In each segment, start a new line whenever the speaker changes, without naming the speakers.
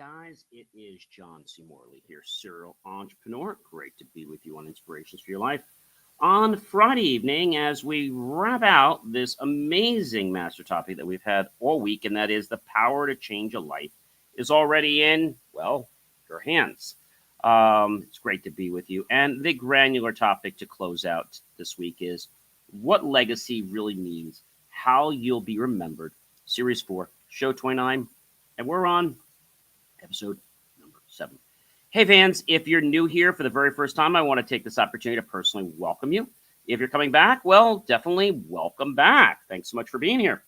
guys. It is John C. Morley here, serial entrepreneur. Great to be with you on Inspirations for Your Life on Friday evening as we wrap out this amazing master topic that we've had all week, and that is the power to change a life is already in, well, your hands. It's great to be with you. And the granular topic to close out this week is what legacy really means, how you'll be remembered. Series 4, Show 29, and we're on episode number 7. Hey fans, if you're new here for the very first time, I want to take this opportunity to personally welcome you. If you're coming back, well, definitely welcome back. Thanks so much for being here.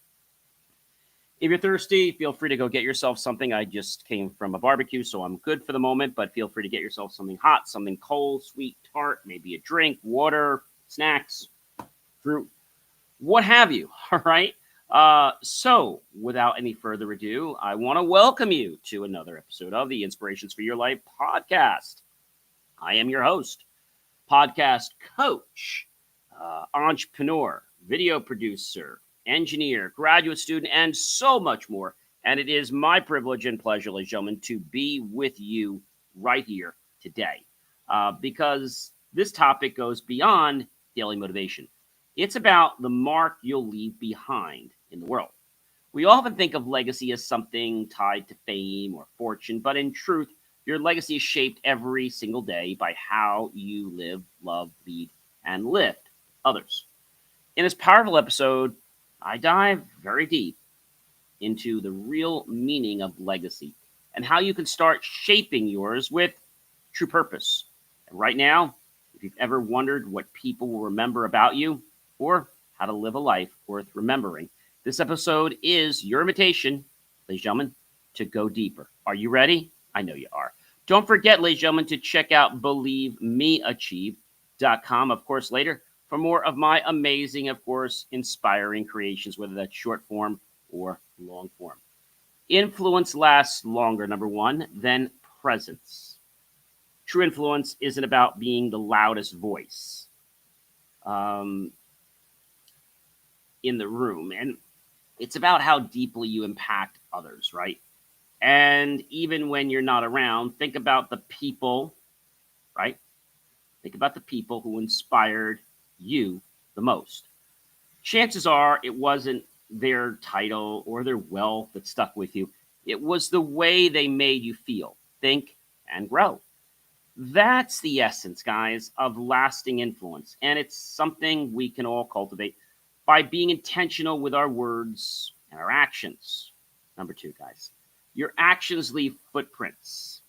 If you're thirsty, feel free to go get yourself something. I just came from a barbecue, so I'm good for the moment, but feel free to get yourself something hot, something cold, sweet, tart, maybe a drink, water, snacks, fruit, what have you, all right? So, without any further ado, I want to welcome you to another episode of the Inspirations for Your Life podcast. I am your host, podcast coach, entrepreneur, video producer, engineer, graduate student, and so much more. And it is my privilege and pleasure, ladies and gentlemen, to be with you right here today because this topic goes beyond daily motivation. It's about the mark you'll leave behind in the world. We often think of legacy as something tied to fame or fortune, but in truth, your legacy is shaped every single day by how you live, love, lead, and lift others. In this powerful episode, I dive very deep into the real meaning of legacy and how you can start shaping yours with true purpose. And right now, if you've ever wondered what people will remember about you or how to live a life worth remembering, this episode is your invitation, ladies and gentlemen, to go deeper. Are you ready? I know you are. Don't forget, ladies and gentlemen, to check out believemeachieve.com, of course, later for more of my amazing, of course, inspiring creations, whether that's short form or long form. Influence lasts longer, number one, than presence. True influence isn't about being the loudest voice in the room. And it's about how deeply you impact others, right? And even when you're not around, think about the people, right? Think about the people who inspired you the most. Chances are it wasn't their title or their wealth that stuck with you. It was the way they made you feel, think, and grow. That's the essence, guys, of lasting influence. And it's something we can all cultivate by being intentional with our words and our actions. Number 2, guys, your actions leave footprints.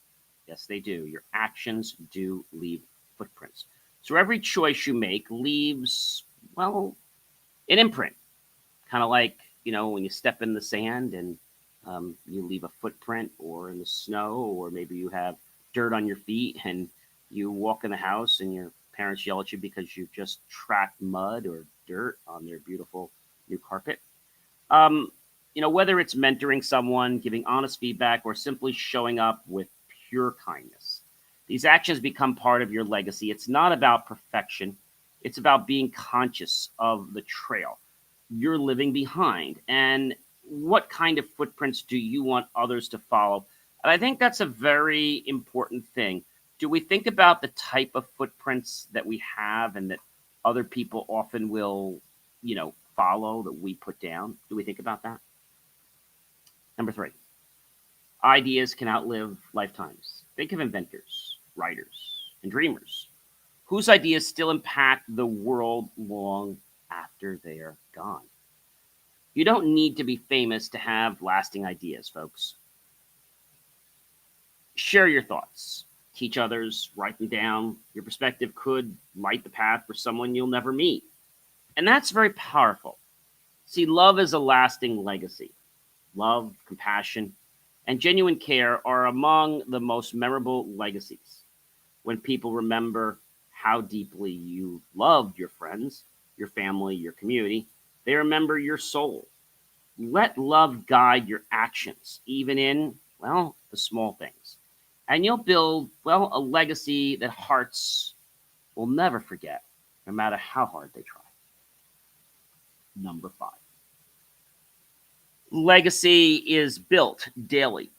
Yes, they do. Your actions do leave footprints. So every choice you make leaves, well, an imprint. Kind of like, when you step in the sand and you leave a footprint, or in the snow, or maybe you have dirt on your feet and you walk in the house and your parents yell at you because you've just tracked mud or dirt on their beautiful new carpet. Whether it's mentoring someone, giving honest feedback, or simply showing up with pure kindness, these actions become part of your legacy. It's not about perfection. It's about being conscious of the trail you're living behind and what kind of footprints do you want others to follow. And I think that's a very important thing. Do we think about the type of footprints that we have and that other people often will, follow, that we put down? Do we think about that? Number 3, ideas can outlive lifetimes. Think of inventors, writers, and dreamers whose ideas still impact the world long after they are gone. You don't need to be famous to have lasting ideas, folks. Share your thoughts. Teach others, write them down. Your perspective could light the path for someone you'll never meet. And that's very powerful. See, love is a lasting legacy. Love, compassion, and genuine care are among the most memorable legacies. When people remember how deeply you loved your friends, your family, your community, they remember your soul. Let love guide your actions, even in, the small things. And you'll build, a legacy that hearts will never forget, no matter how hard they try. Number 5. Legacy is built daily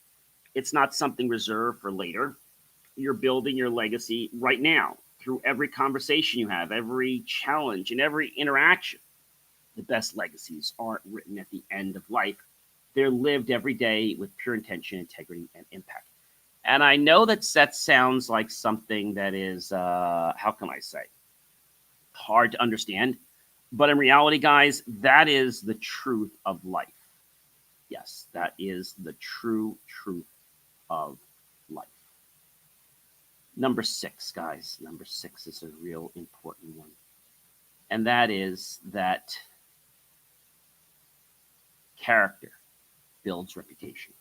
It's not something reserved for later. You're building your legacy right now through every conversation you have, every challenge, and every interaction. The best legacies aren't written at the end of life. They're lived every day with pure intention, integrity, and impact. And I know that sounds like something that is, how can I say, hard to understand. But in reality, guys, that is the truth of life. Yes, that is the true truth of life. Number six, guys. Number six is a real important one. And that is that character builds reputation.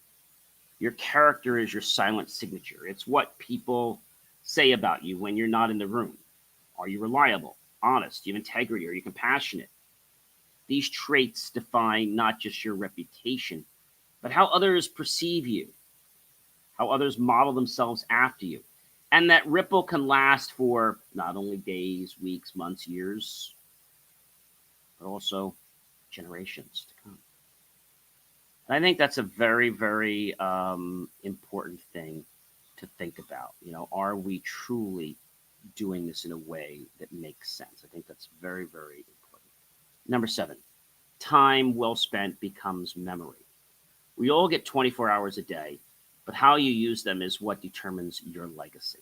Your character is your silent signature. It's what people say about you when you're not in the room. Are you reliable, honest, do you have integrity, are you compassionate? These traits define not just your reputation, but how others perceive you, how others model themselves after you. And that ripple can last for not only days, weeks, months, years, but also generations to come. And I think that's a very, very important thing to think about. Are we truly doing this in a way that makes sense? I think that's very, very important. Number seven, time well spent becomes memory. We all get 24 hours a day, but how you use them is what determines your legacy.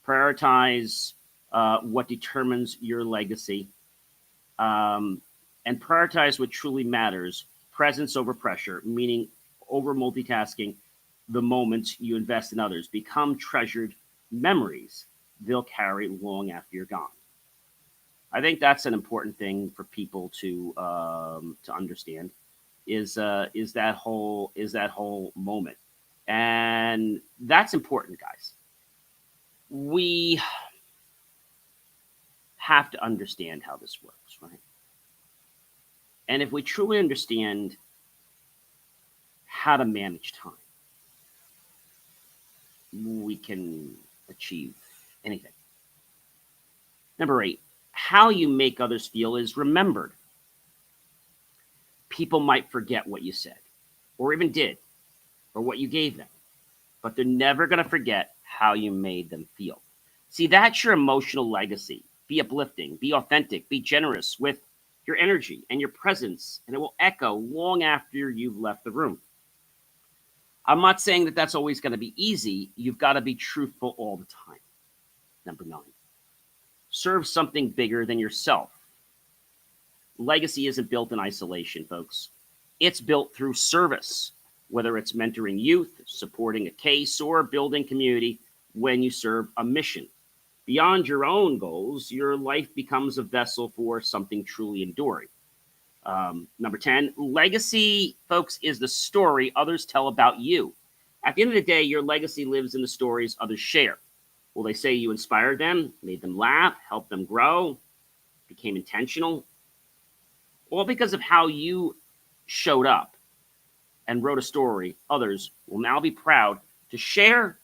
Prioritize what determines your legacy, and prioritize what truly matters. Presence over pressure, meaning over multitasking the moments you invest in others. Become treasured memories they'll carry long after you're gone. I think that's an important thing for people to understand is that whole moment, and that's important, guys. We have to understand how this works, right? And if we truly understand how to manage time, we can achieve anything. Number eight, how you make others feel is remembered. People might forget what you said, or even did, or what you gave them, but they're never going to forget how you made them feel. See, that's your emotional legacy. Be uplifting, be authentic, be generous with your energy and your presence, and it will echo long after you've left the room. I'm not saying that that's always going to be easy. You've got to be truthful all the time. Number nine, serve something bigger than yourself. Legacy isn't built in isolation, folks. It's built through service, whether it's mentoring youth, supporting a case, or building community when you serve a mission. Beyond your own goals, your life becomes a vessel for something truly enduring. Number 10, legacy, folks, is the story others tell about you. At the end of the day, your legacy lives in the stories others share. Will they say you inspired them, made them laugh, helped them grow, became intentional? All because of how you showed up and wrote a story others will now be proud to share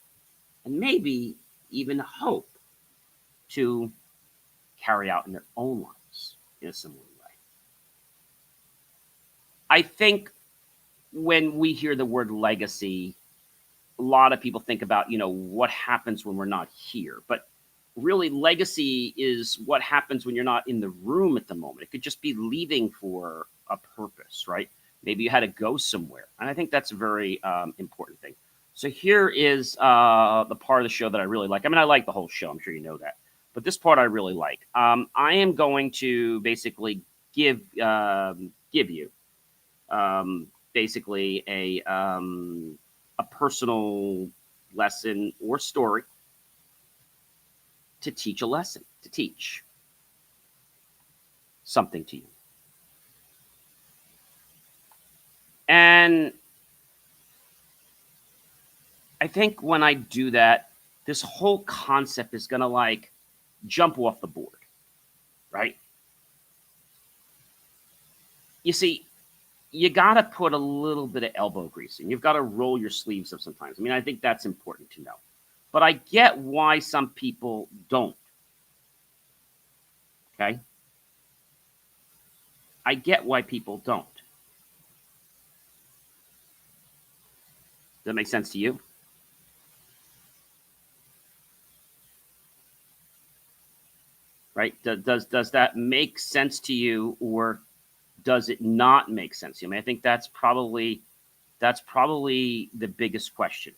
and maybe even hope to carry out in their own lives in a similar way. I think when we hear the word legacy, a lot of people think about, what happens when we're not here. But really, legacy is what happens when you're not in the room at the moment. It could just be leaving for a purpose, right? Maybe you had to go somewhere. And I think that's a very important thing. So here is the part of the show that I really like. I mean, I like the whole show. I'm sure you know that. But this part I really like. I am going to basically give you basically a personal lesson or story to teach a lesson, to teach something to you. And I think when I do that, this whole concept is going to like jump off the board, right? You see, you got to put a little bit of elbow grease in. You've got to roll your sleeves up sometimes. I mean, I think that's important to know. But I get why some people don't. Okay? I get why people don't. that make sense to you? Right? Does that make sense to you, or does it not make sense to you? I mean, I think that's probably the biggest question.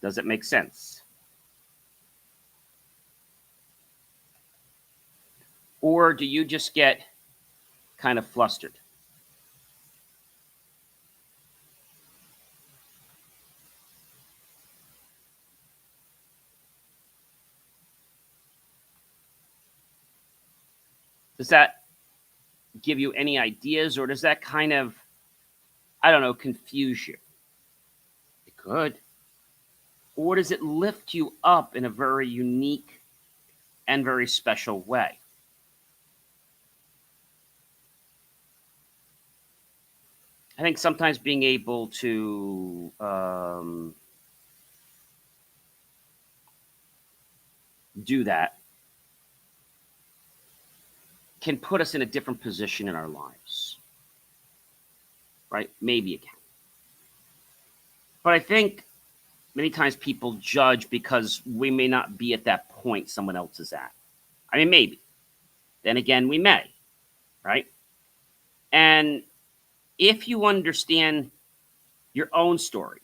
Does it make sense? Or do you just get kind of flustered? Does that give you any ideas, or does that kind of, I don't know, confuse you? It could. Or does it lift you up in a very unique and very special way? I think sometimes being able to do that can put us in a different position in our lives, right? Maybe it can. But I think many times people judge because we may not be at that point someone else is at. I mean, maybe. Then again, we may, right? And if you understand your own story,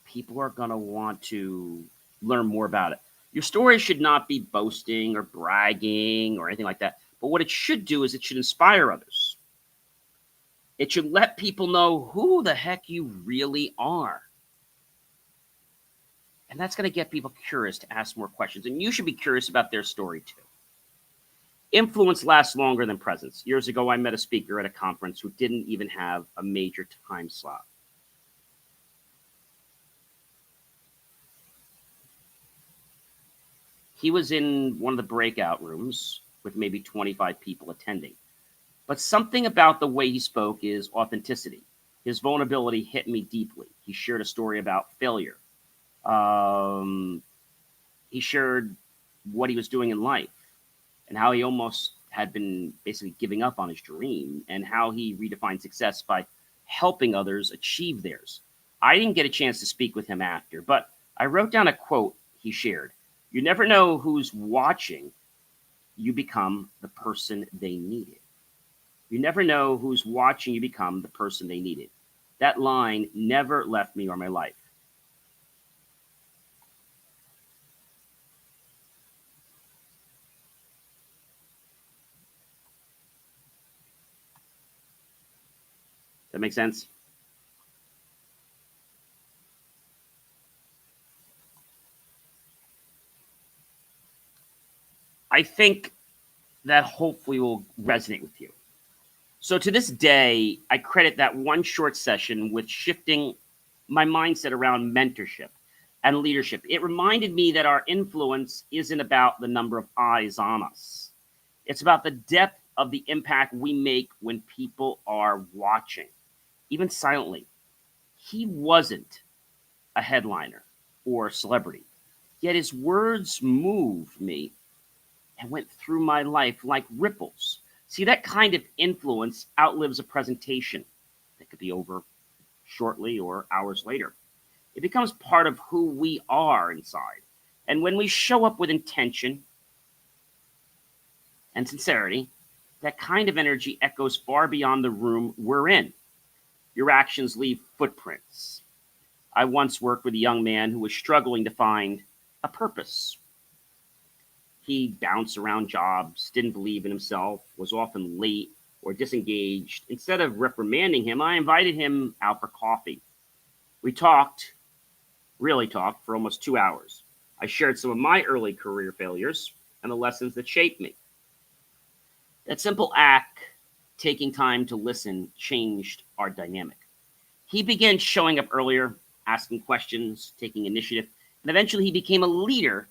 people are going to want to learn more about it. Your story should not be boasting or bragging or anything like that. But what it should do is it should inspire others. It should let people know who the heck you really are. And that's going to get people curious to ask more questions. And you should be curious about their story too. Influence lasts longer than presence. Years ago, I met a speaker at a conference who didn't even have a major time slot. He was in one of the breakout rooms with maybe 25 people attending. But something about the way he spoke is authenticity. His vulnerability hit me deeply. He shared a story about failure. Um, he shared what he was doing in life and how he almost had been basically giving up on his dream, and how he redefined success by helping others achieve theirs. I didn't get a chance to speak with him after, but I wrote down a quote he shared. You never know who's watching. You become the person they needed. You never know who's watching you become the person they needed. That line never left me or my life. That makes sense? I think that hopefully will resonate with you. So to this day, I credit that one short session with shifting my mindset around mentorship and leadership. It reminded me that our influence isn't about the number of eyes on us. It's about the depth of the impact we make when people are watching, even silently. He wasn't a headliner or a celebrity, yet his words moved me and went through my life like ripples. See, that kind of influence outlives a presentation that could be over shortly or hours later. It becomes part of who we are inside. And when we show up with intention and sincerity, that kind of energy echoes far beyond the room we're in. Your actions leave footprints. I once worked with a young man who was struggling to find a purpose. He bounced around jobs, didn't believe in himself, was often late or disengaged. Instead of reprimanding him, I invited him out for coffee. We talked, really talked, for almost 2 hours. I shared some of my early career failures and the lessons that shaped me. That simple act, taking time to listen, changed our dynamic. He began showing up earlier, asking questions, taking initiative, and eventually he became a leader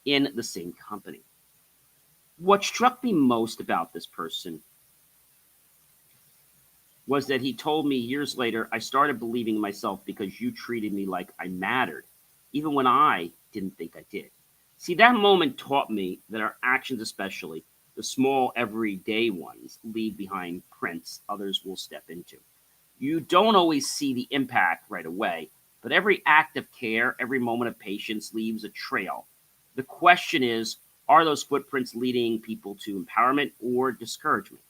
in the same company. What struck me most about this person was that he told me years later, I started believing in myself because you treated me like I mattered, even when I didn't think I did. See, that moment taught me that our actions, especially, The small, everyday ones leave behind prints others will step into. You don't always see the impact right away, but every act of care, every moment of patience leaves a trail. The question is, are those footprints leading people to empowerment or discouragement?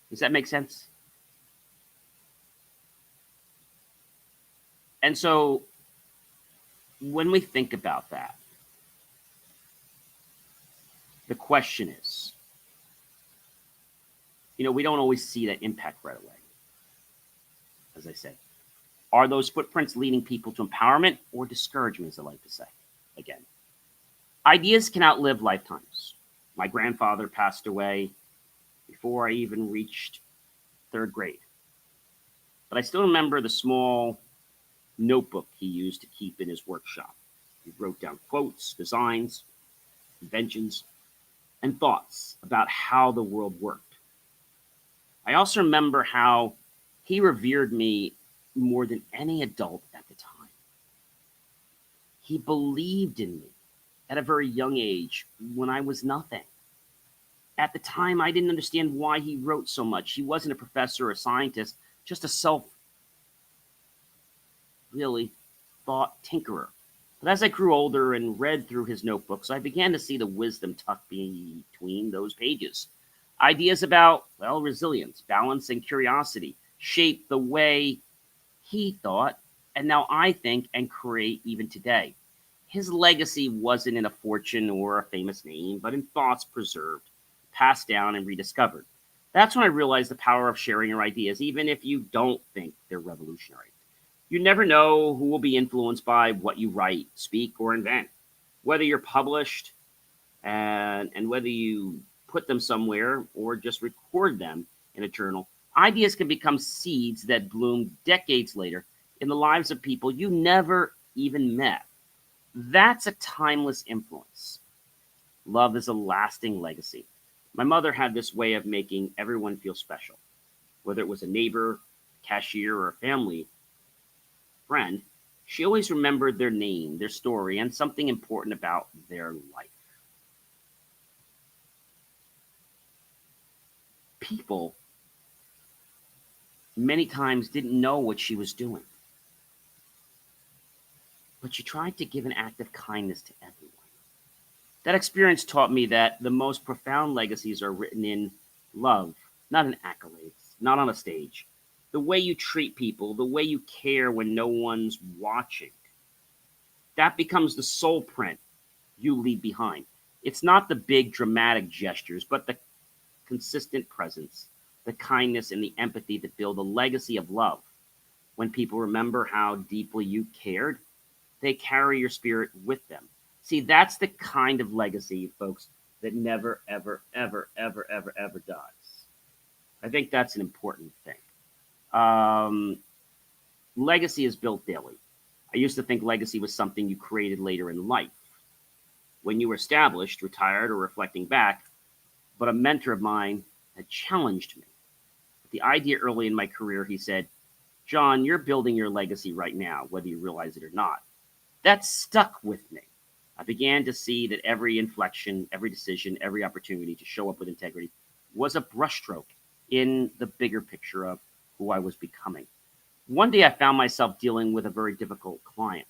Does that make sense? And so when we think about that, the question is, we don't always see that impact right away, as I said. Are those footprints leading people to empowerment or discouragement, as I like to say? Again, ideas can outlive lifetimes. My grandfather passed away before I even reached third grade, but I still remember the small notebook he used to keep in his workshop. He wrote down quotes, designs, inventions, and thoughts about how the world worked. I also remember how he revered me more than any adult at the time. He believed in me at a very young age when I was nothing. At the time, I didn't understand why he wrote so much. He wasn't a professor or a scientist, just a self really thought tinkerer. But as I grew older and read through his notebooks, I began to see the wisdom tucked between those pages. Ideas about, well, resilience, balance, and curiosity shaped the way he thought, and now I think and create even today. His legacy wasn't in a fortune or a famous name, but in thoughts preserved, passed down, and rediscovered. That's when I realized the power of sharing your ideas, even if you don't think they're revolutionary. You never know who will be influenced by what you write, speak, or invent. Whether you're published and whether you put them somewhere or just record them in a journal, ideas can become seeds that bloom decades later in the lives of people you never even met. That's a timeless influence. Love is a lasting legacy. My mother had this way of making everyone feel special, whether it was a neighbor, cashier, or a family friend. She always remembered their name, their story, and something important about their life. People many times didn't know what she was doing, but she tried to give an act of kindness to everyone. That experience taught me that the most profound legacies are written in love, not in accolades, not on a stage. The way you treat people, the way you care when no one's watching, that becomes the soul print you leave behind. It's not the big dramatic gestures, but the consistent presence, the kindness, and the empathy that build a legacy of love. When people remember how deeply you cared, they carry your spirit with them. See, that's the kind of legacy, folks, that never, ever, ever, ever, ever, ever dies. I think that's an important thing. Um, Legacy is built daily. I used to think legacy was something you created later in life, when you were established, retired, or reflecting back. But a mentor of mine had challenged me. The idea early in my career, he said, John, you're building your legacy right now, whether you realize it or not. That stuck with me. I began to see that every inflection, every decision, every opportunity to show up with integrity was a brushstroke in the bigger picture of who I was becoming. One day I found myself dealing with a very difficult client.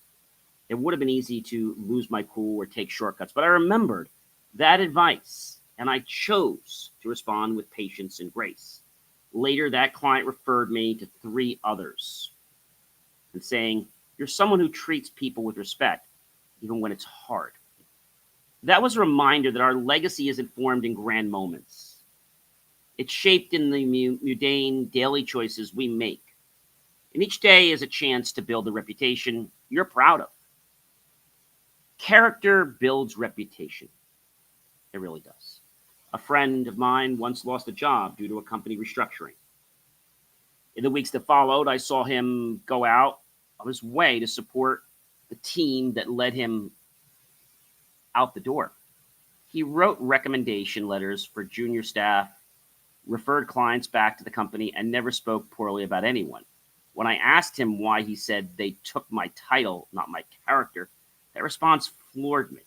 It would have been easy to lose my cool or take shortcuts, but I remembered that advice and I chose to respond with patience and grace. Later, that client referred me to three others and saying, you're someone who treats people with respect, even when it's hard. That was a reminder that our legacy isn't formed in grand moments. It's shaped in the mundane daily choices we make. And each day is a chance to build a reputation you're proud of. Character builds reputation. It really does. A friend of mine once lost a job due to a company restructuring. In the weeks that followed, I saw him go out of his way to support the team that led him out the door. He wrote recommendation letters for junior staff, referred clients back to the company, and never spoke poorly about anyone. When I asked him why, he said they took my title, not my character. That response floored me.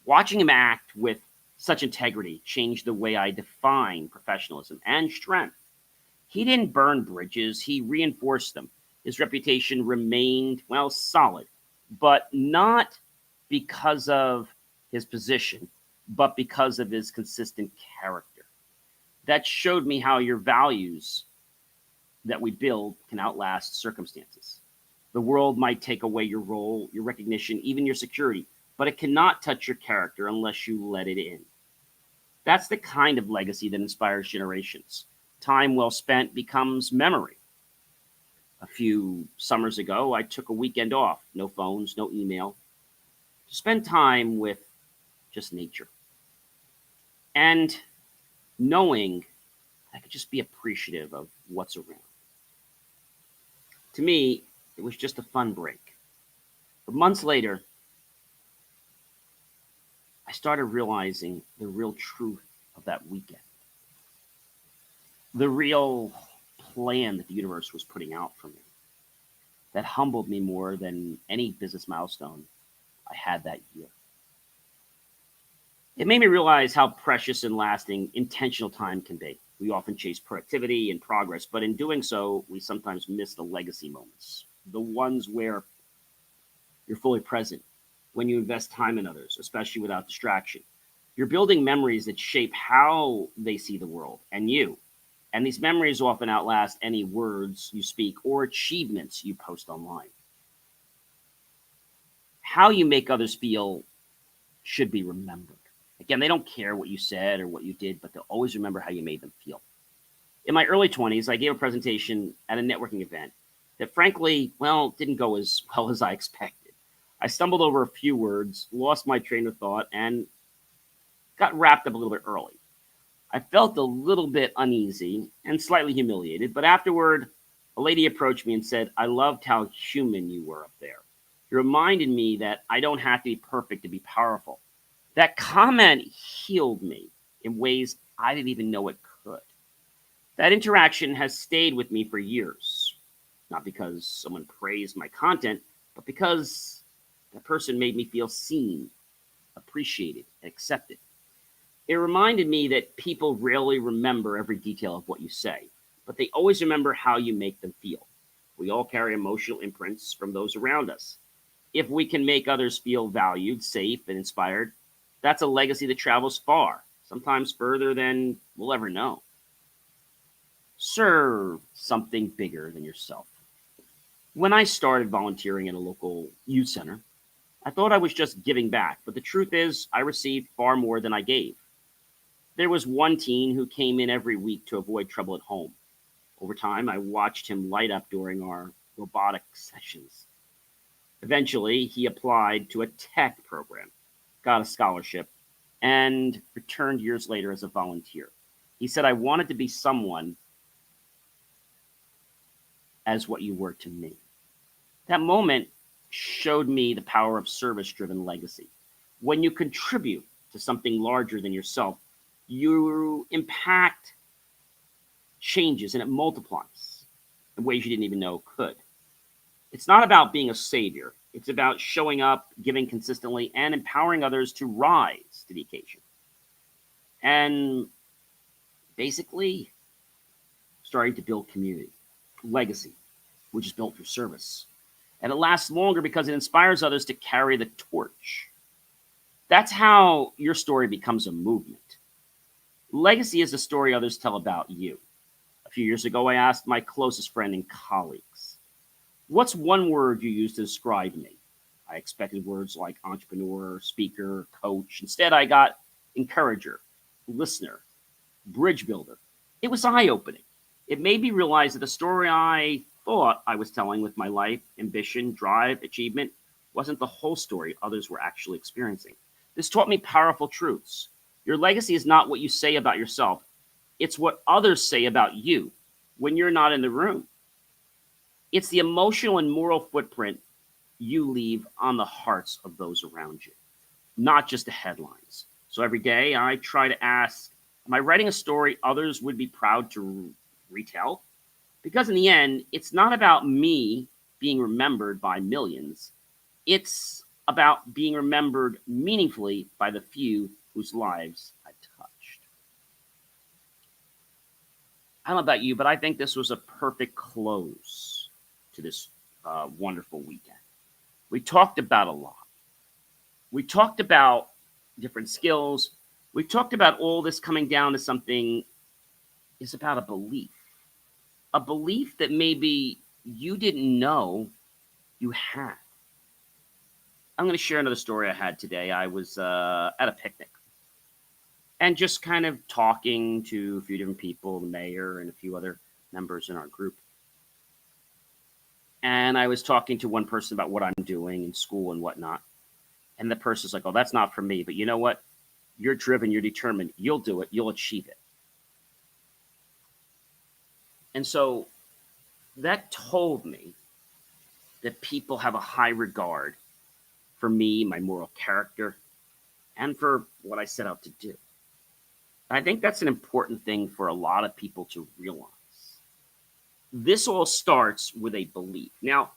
Watching him act with such integrity changed the way I define professionalism and strength. He didn't burn bridges, he reinforced them. His reputation remained, well, solid, but not because of his position, but because of his consistent character. That showed me how your values that we build can outlast circumstances. The world might take away your role, your recognition, even your security, but it cannot touch your character unless you let it in. That's the kind of legacy that inspires generations. Time well spent becomes memory. A few summers ago, I took a weekend off, no phones, no email, to spend time with just nature. And knowing I could just be appreciative of what's around. To me, it was just a fun break. But months later, I started realizing the real truth of that weekend. The real plan that the universe was putting out for me. That humbled me more than any business milestone I had that year. It made me realize how precious and lasting intentional time can be. We often chase productivity and progress, but in doing so, we sometimes miss the legacy moments, the ones where you're fully present, when you invest time in others, especially without distraction. You're building memories that shape how they see the world and you. And these memories often outlast any words you speak or achievements you post online. How you make others feel should be remembered. Again, they don't care what you said or what you did, but they'll always remember how you made them feel. In my early 20s, I gave a presentation at a networking event that frankly, well, didn't go as well as I expected. I stumbled over a few words, lost my train of thought, and got wrapped up a little bit early. I felt a little bit uneasy and slightly humiliated, but afterward, a lady approached me and said, "I loved how human you were up there. It reminded me that I don't have to be perfect to be powerful." That comment healed me in ways I didn't even know it could. That interaction has stayed with me for years, not because someone praised my content, but because that person made me feel seen, appreciated, and accepted. It reminded me that people rarely remember every detail of what you say, but they always remember how you make them feel. We all carry emotional imprints from those around us. If we can make others feel valued, safe, and inspired, that's a legacy that travels far, sometimes further than we'll ever know. Serve something bigger than yourself. When I started volunteering at a local youth center, I thought I was just giving back, but the truth is, I received far more than I gave. There was one teen who came in every week to avoid trouble at home. Over time, I watched him light up during our robotic sessions. Eventually, he applied to a tech program, got a scholarship, and returned years later as a volunteer. He said, "I wanted to be someone as what you were to me." That moment showed me the power of service-driven legacy. When you contribute to something larger than yourself, your impact changes and it multiplies in ways you didn't even know could. It's not about being a savior. It's about showing up, giving consistently, and empowering others to rise to the occasion. And basically, starting to build community, legacy, which is built through service. And it lasts longer because it inspires others to carry the torch. That's how your story becomes a movement. Legacy is the story others tell about you. A few years ago, I asked my closest friend and colleagues, "What's one word you use to describe me?" I expected words like entrepreneur, speaker, coach. Instead, I got encourager, listener, bridge builder. It was eye-opening. It made me realize that the story I thought I was telling with my life, ambition, drive, achievement, wasn't the whole story others were actually experiencing. This taught me powerful truths. Your legacy is not what you say about yourself. It's what others say about you when you're not in the room. It's the emotional and moral footprint you leave on the hearts of those around you, not just the headlines. So every day I try to ask Am I writing a story others would be proud to retell? Because in the end, it's not about me being remembered by millions. It's about being remembered meaningfully by the few whose lives I touched. I don't know about you, but I think this was a perfect close to this wonderful weekend. We talked about a lot. We talked about different skills. We talked about all this coming down to something is about a belief that maybe you didn't know you had. I'm going to share another story I had today. I was at a picnic and just kind of talking to a few different people, the mayor and a few other members in our group. And I was talking to one person about what I'm doing in school and whatnot. And the person's like, oh, that's not for me. But you know what? You're driven, you're determined. You'll do it, you'll achieve it. And so that told me that people have a high regard for me, my moral character, and for what I set out to do. I think that's an important thing for a lot of people to realize. This all starts with a belief. Now,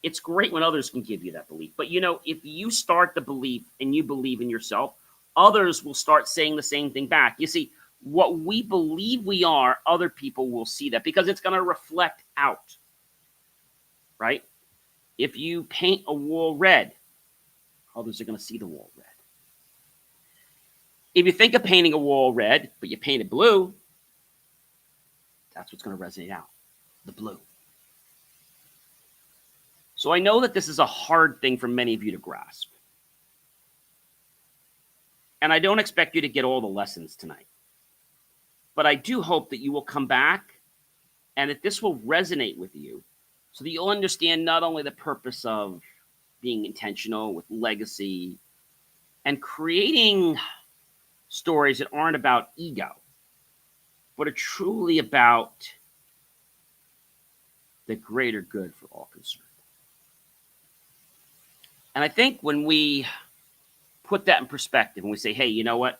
it's great when others can give you that belief. But if you start the belief and you believe in yourself, others will start saying the same thing back. You see, what we believe we are, other people will see that because it's going to reflect out, right? If you paint a wall red, others are going to see the wall red. If you think of painting a wall red, but you paint it blue, that's what's going to resonate out, the blue. So I know that this is a hard thing for many of you to grasp. And I don't expect you to get all the lessons tonight. But I do hope that you will come back and that this will resonate with you so that you'll understand not only the purpose of being intentional with legacy and creating stories that aren't about ego, but are truly about the greater good for all concerned. And I think when we put that in perspective and we say, hey, you know what?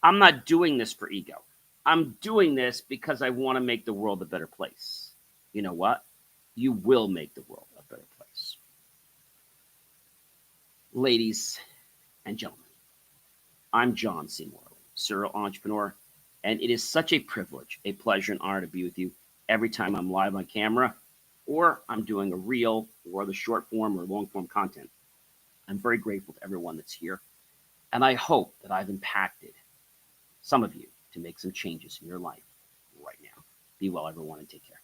I'm not doing this for ego. I'm doing this because I want to make the world a better place. You know what? You will make the world a better place. Ladies and gentlemen, I'm John C. Morley, serial entrepreneur, and it is such a privilege, a pleasure, and honor to be with you every time I'm live on camera or I'm doing a reel or the short form or long form content. I'm very grateful to everyone that's here, and I hope that I've impacted some of you to make some changes in your life right now. Be well, everyone, and take care.